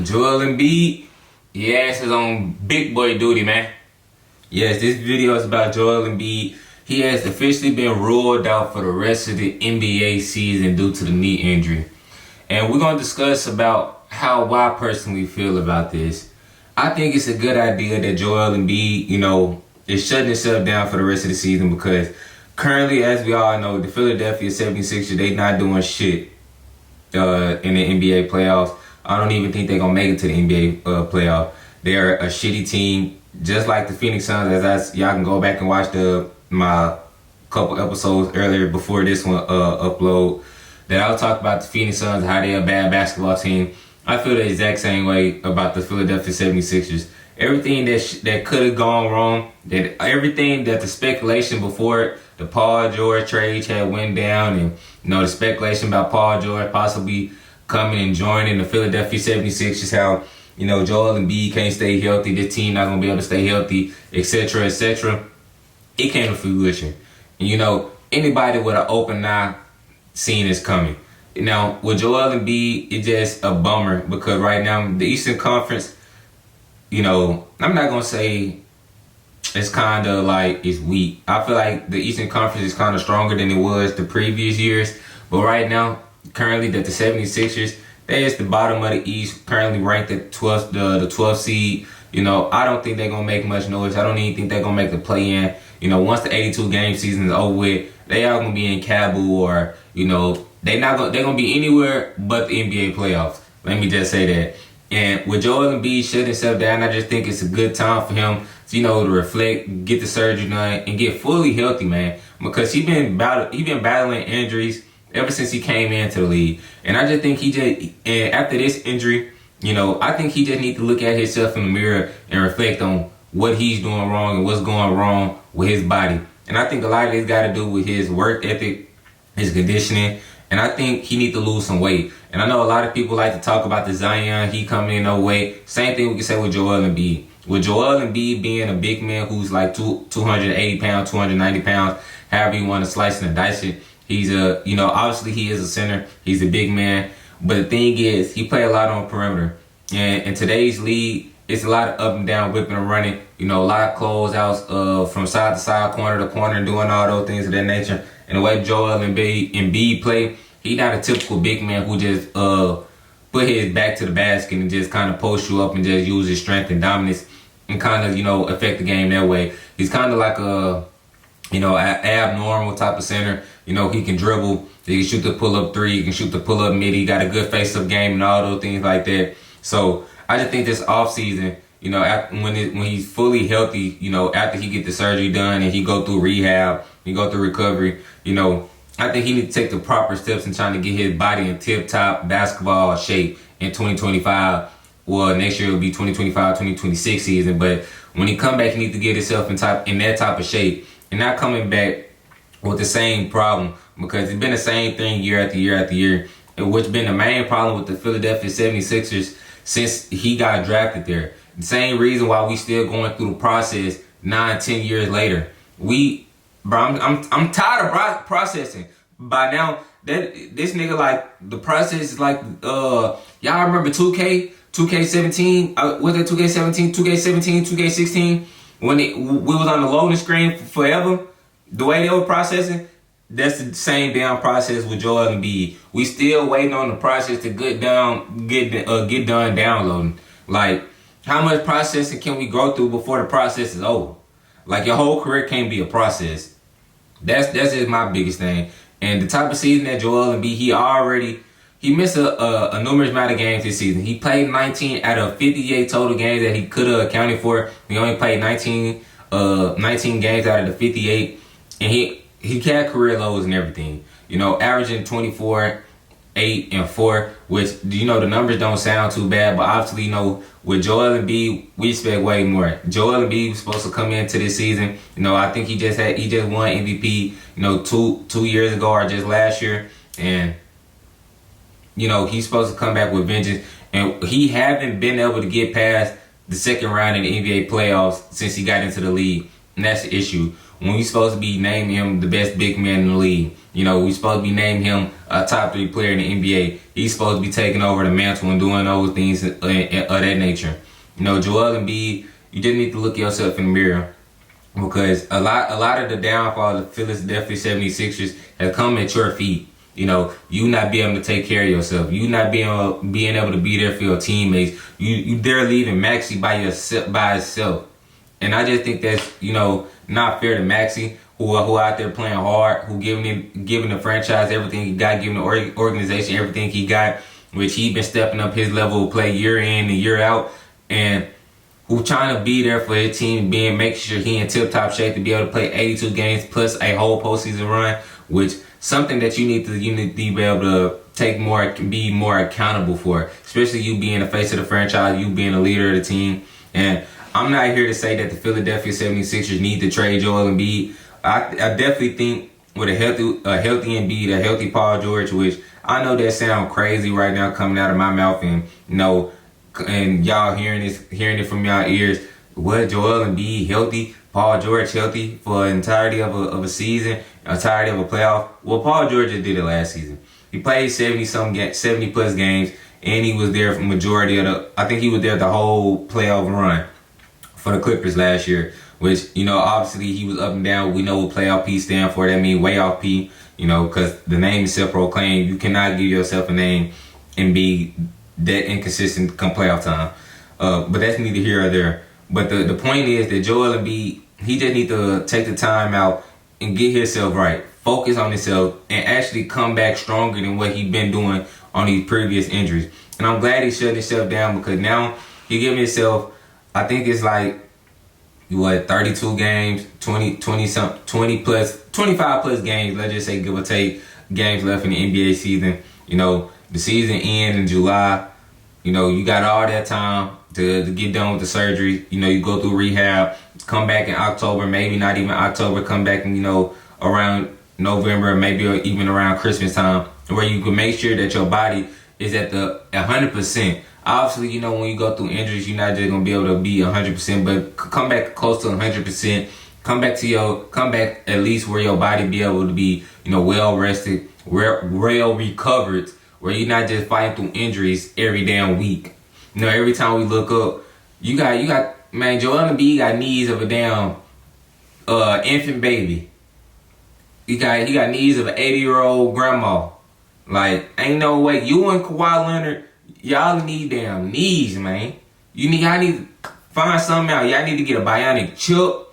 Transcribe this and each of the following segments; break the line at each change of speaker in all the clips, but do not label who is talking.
Joel Embid, he ass is on big boy duty, man. Yes, this video is about Joel Embid. He has officially been ruled out for the rest of the NBA season due to the knee injury. And we're going to discuss about how I personally feel about this. I think it's a good idea that Joel Embid, is shutting himself down for the rest of the season because currently, as we all know, the Philadelphia 76ers, they not doing shit in the NBA playoffs. I don't even think they're going to make it to the NBA playoff. They're a shitty team, just like the Phoenix Suns. Y'all can go back and watch my couple episodes earlier before this one upload. That I'll talk about the Phoenix Suns, how they're a bad basketball team. I feel the exact same way about the Philadelphia 76ers. Everything that could have gone wrong, everything that the speculation before it, the Paul George trade had went down, and the speculation about Paul George possibly coming and joining the Philadelphia 76ers, how Joel Embid can't stay healthy, this team not gonna be able to stay healthy, etc., etc. It came to fruition. And anybody with an open eye seen this coming. Now with Joel Embid, it's just a bummer because right now the Eastern Conference, I'm not gonna say it's kind of like it's weak. I feel like the Eastern Conference is kind of stronger than it was the previous years. But right now, currently, that the 76ers, they is the bottom of the East, currently ranked at 12th, the 12th seed. I don't think they're gonna make much noise. I don't even think they're gonna make the play-in. Once the 82 game season is over with, they are gonna be in Kabul or they're gonna be anywhere but the NBA playoffs. Let me just say that. And with Joel Embid shutting himself down, I just think it's a good time for him to reflect, get the surgery done, and get fully healthy, man. Because he been battling injuries ever since he came into the league. And I just think and after this injury, I think he just need to look at himself in the mirror and reflect on what he's doing wrong and what's going wrong with his body. And I think a lot of this got to do with his work ethic, his conditioning, and I think he need to lose some weight. And I know a lot of people like to talk about the Zion, he coming in no weight. Same thing we can say with Joel Embid. With Joel Embid being a big man who's like 280 pounds, 290 pounds, however you want to slice and dice it. He's obviously he is a center. He's a big man. But the thing is, he play a lot on perimeter. And in today's league, it's a lot of up and down, whipping and running. A lot of closeouts from side to side, corner to corner, and doing all those things of that nature. And the way Joel Embid play, he not a typical big man who just put his back to the basket and just kind of post you up and just use his strength and dominance and kind of, affect the game that way. He's kind of like a, abnormal type of center. He can dribble, he can shoot the pull-up three, he can shoot the pull-up mid, he got a good face-up game and all those things like that. So I just think this off-season, when he's fully healthy, after he get the surgery done and he go through rehab, he go through recovery, I think he need to take the proper steps in trying to get his body in tip-top basketball shape in 2025. Well, next year will be 2025, 2026 season. But when he come back, he need to get himself in that type of shape and not coming back with the same problem, because it's been the same thing year after year after year, and which been the main problem with the Philadelphia 76ers since he got drafted there. The same reason why we still going through the process 9-10 years later. I'm tired of processing. By now, this nigga, like, the process is like, y'all remember 2K17? Was it 2K17, 2K16? When we was on the loading screen forever? The way they were processing, that's the same damn process with Joel Embid. We still waiting on the process to get done downloading. Like, how much processing can we go through before the process is over? Like, your whole career can't be a process. That's just my biggest thing. And the type of season that Joel Embid, he missed a numerous amount of games this season. He played 19 out of 58 total games that he could have accounted for. He only played 19 games out of the 58. And he had career lows and everything. Averaging 24, 8, and 4, which, the numbers don't sound too bad, but obviously, with Joel Embid, we expect way more. Joel Embid was supposed to come into this season. I think he just won MVP, 2 years ago or just last year. And, he's supposed to come back with vengeance. And he haven't been able to get past the second round in the NBA playoffs since he got into the league. And that's the issue. when we supposed to be naming him the best big man in the league. You know, we supposed to be naming him a top 3 player in the NBA. He's supposed to be taking over the mantle and doing those things of that nature. You know, Joel Embiid, you just need to look yourself in the mirror, because a lot of the downfall of the Philadelphia 76ers has come at your feet. You know, you not being able to take care of yourself. You not being able to be there for your teammates. You dare leaving Maxey by himself. And I just think that's, you know, not fair to Maxey, who out there playing hard, who giving the franchise everything he got, giving the organization everything he got, which he been stepping up his level of play year in and year out, and who trying to be there for his team, making sure he in tip-top shape to be able to play 82 games plus a whole postseason run, which something that you need to be able to be more accountable for, especially you being the face of the franchise, you being the leader of the team. And I'm not here to say that the Philadelphia 76ers need to trade Joel Embiid. I definitely think with a healthy Embiid, a healthy Paul George, which I know that sound crazy right now coming out of my mouth, and you know, and y'all hearing it from y'all ears. What, Joel Embiid healthy, Paul George healthy for an entirety of a season, entirety of a playoff? Well, Paul George just did it last season. He played 70 plus games, and he was there for majority of I think he was there the whole playoff run for the Clippers last year, which, you know, obviously he was up and down. We know what playoff P stand for. That means way off P, you know, because the name is self-proclaimed. You cannot give yourself a name and be that inconsistent come playoff time. But that's neither here or there. But the point is that Joel Embiid, he just need to take the time out and get himself right, focus on himself, and actually come back stronger than what he been doing on these previous injuries. And I'm glad he shut himself down, because now he giving himself, I think it's like, 32 games, 25 plus games, let's just say, give or take, games left in the NBA season. You know, the season ends in July. You know, you got all that time to get done with the surgery. You know, you go through rehab, come back in October, maybe not even October, come back, you know, around November, maybe even around Christmas time, where you can make sure that your body is at the 100%. Obviously, you know, when you go through injuries, you're not just going to be able to be 100%, but come back close to 100%. Come back at least where your body be able to be, you know, well rested, well recovered, where you're not just fighting through injuries every damn week. You know, every time we look up, you got man, Joel Embiid got knees of a damn infant baby. He got knees of an 80-year-old grandma. Like, ain't no way. You and Kawhi Leonard, y'all need damn knees, man. Y'all need to find something out. Y'all need to get a bionic chip,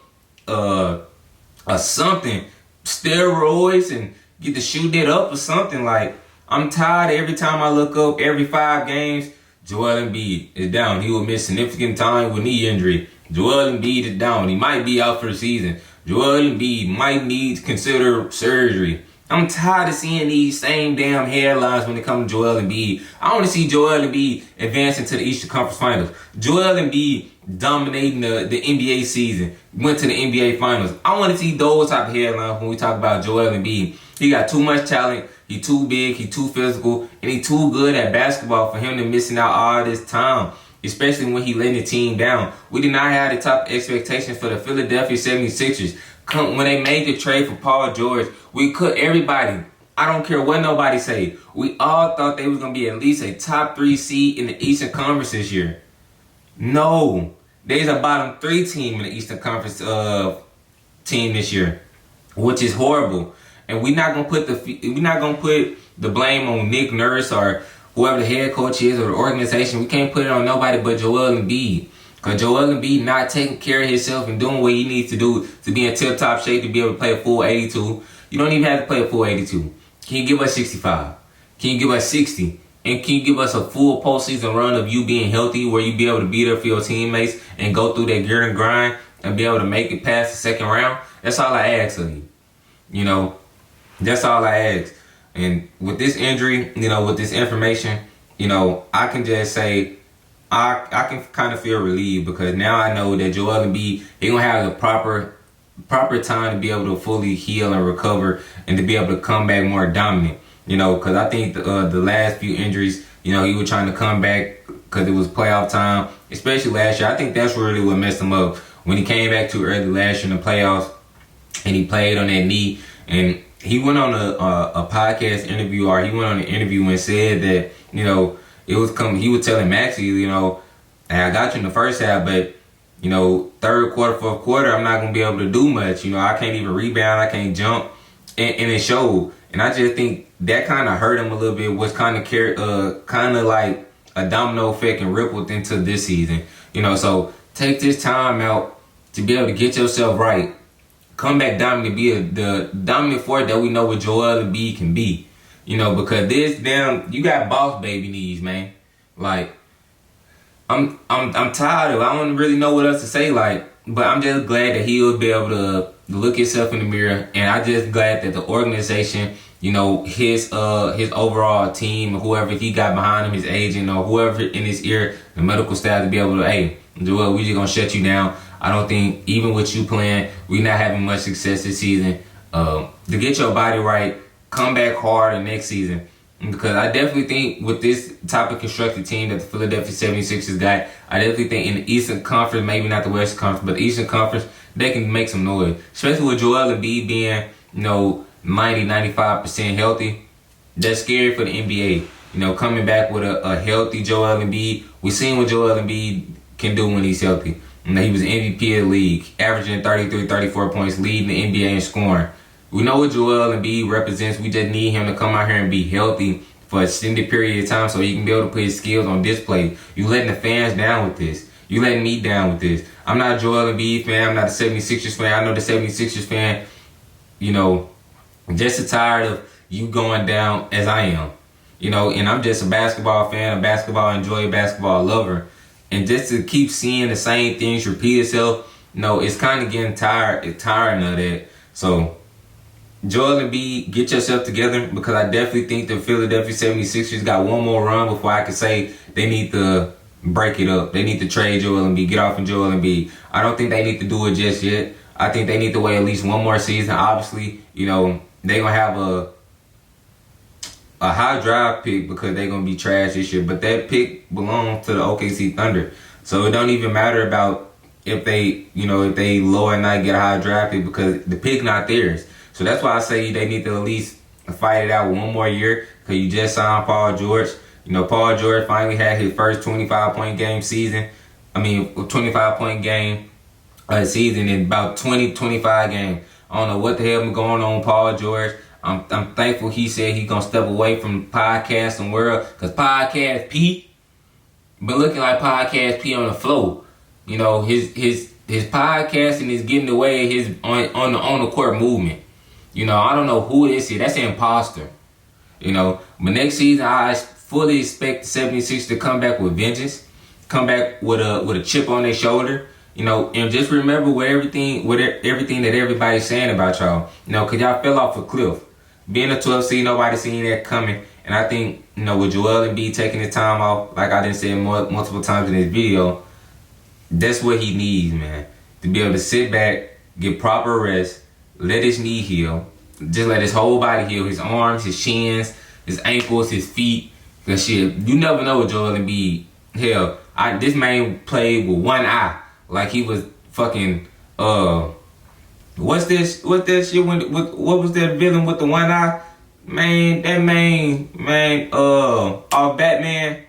or something, steroids, and get the shoe that up or something. Like, I'm tired every time I look up, every 5 games, Joel Embiid is down. He will miss significant time with knee injury. Joel Embiid is down. He might be out for the season. Joel Embiid might need to consider surgery. I'm tired of seeing these same damn headlines when it comes to Joel Embiid. I want to see Joel Embiid advancing to the Eastern Conference Finals. Joel Embiid dominating the NBA season, went to the NBA Finals. I want to see those type of headlines when we talk about Joel Embiid. He got too much talent. He too big. He too physical. And he too good at basketball for him to missing out all this time, especially when he letting the team down. We did not have the top expectations for the Philadelphia 76ers. When they made the trade for Paul George, everybody, I don't care what nobody say, we all thought they was going to be at least a top 3 seed in the Eastern Conference this year. No. There's a bottom 3 team in the Eastern Conference team this year, which is horrible. And we're not gonna put the blame on Nick Nurse or whoever the head coach is or the organization. We can't put it on nobody but Joel Embiid. Because Joel Embiid not taking care of himself and doing what he needs to do to be in tip-top shape to be able to play a full 82. You don't even have to play a full 82. Can you give us 65? Can you give us 60? And can you give us a full postseason run of you being healthy, where you be able to be there for your teammates and go through that gear and grind and be able to make it past the second round? That's all I ask of you. You know, that's all I ask. And with this injury, you know, with this information, you know, I can just say I can kind of feel relieved, because now I know that Joel Embiid, he gonna have the proper time to be able to fully heal and recover and to be able to come back more dominant. You know, because I think the last few injuries, you know, he was trying to come back because it was playoff time, especially last year. I think that's really what messed him up when he came back too early last year in the playoffs. and he played on that knee. And he went on a podcast interview, or he went on an interview and said that, you know, it was coming. He was telling Maxey, you know, hey, I got you in the first half, but, you know, third quarter, fourth quarter, I'm not going to be able to do much. You know, I can't even rebound. I can't jump. And it showed. And I just think that kind of hurt him a little bit, was kind of like a domino effect and rippled into this season. You know, so take this time out to be able to get yourself right. Come back dominant, be the dominant force that we know what Joel Embiid can be. You know, because you got boss baby knees, man. Like, I'm tired of it. I don't really know what else to say, like, but I'm just glad that he'll be able to look himself in the mirror, and I just glad that the organization, you know, his overall team, whoever he got behind him, his agent or whoever in his ear, the medical staff, to be able to, hey, Joel, we just gonna shut you down. I don't think, even with you playing, we not having much success this season. To get your body right, come back harder next season. Because I definitely think with this type of constructed team that the Philadelphia 76ers got, I definitely think in the Eastern Conference, maybe not the Western Conference, but the Eastern Conference, they can make some noise. Especially with Joel Embiid being, you know, 90-95% healthy. That's scary for the NBA. You know, coming back with a healthy Joel Embiid. We've seen what Joel Embiid can do when he's healthy. You know, he was MVP of the league, averaging 33, 34 points, leading the NBA in scoring. We know what Joel Embiid represents. We just need him to come out here and be healthy for an extended period of time so he can be able to put his skills on display. You letting the fans down with this. You letting me down with this. I'm not a Joel Embiid fan. I'm not a 76ers fan. I know the 76ers fan, you know, just as tired of you going down as I am. You know, and I'm just a basketball fan, a basketball enjoyer, basketball lover. And just to keep seeing the same things repeat itself, you know, it's kind of getting tiring of that. So, Joel Embiid, get yourself together, because I definitely think the Philadelphia 76ers got one more run before I can say they need to break it up. They need to trade Joel Embiid, get off of Joel Embiid. I don't think they need to do it just yet. I think they need to wait at least one more season. Obviously, you know, they're going to have a high draft pick because they're going to be trash this year. But that pick belongs to the OKC Thunder. So it don't even matter about if they low or not get a high draft pick, because the pick not theirs. So that's why I say they need to at least fight it out one more year, because you just signed Paul George. You know, Paul George finally had his first 25-point game season. 25-point game season in about 25 games. I don't know what the hell is going on with Paul George. I'm thankful he said he's going to step away from podcasting world, because Podcast P been looking like Podcast P on the floor. You know, his podcasting is getting away his on the court movement. You know, I don't know who it is here. That's an imposter. You know, but next season I fully expect the 76ers to come back with vengeance, come back with a chip on their shoulder. You know, and just remember everything that everybody's saying about y'all. You know, because y'all fell off a cliff. Being a 12 seed, nobody seen that coming. And I think, you know, with Joel Embiid taking his time off, like I done said multiple times in this video, that's what he needs, man. To be able to sit back, get proper rest, let his knee heal, just let his whole body heal, his arms, his shins, his ankles, his feet. Cause shit, you never know with Joel Embiid. Hell, this man played with one eye, like he was fucking what's this shit what was that villain with the one eye? Man, that man, Batman.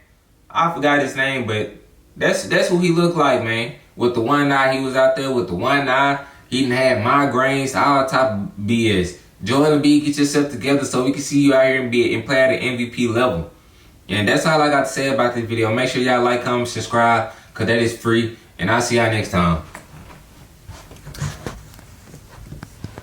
I forgot his name, but that's who he looked like, man. With the one eye, he was out there with the one eye. He didn't have migraines, all type of BS. Joel Embiid, get yourself together so we can see you out here and play at an MVP level. And that's all I got to say about this video. Make sure y'all like, comment, subscribe, because that is free. And I'll see y'all next time.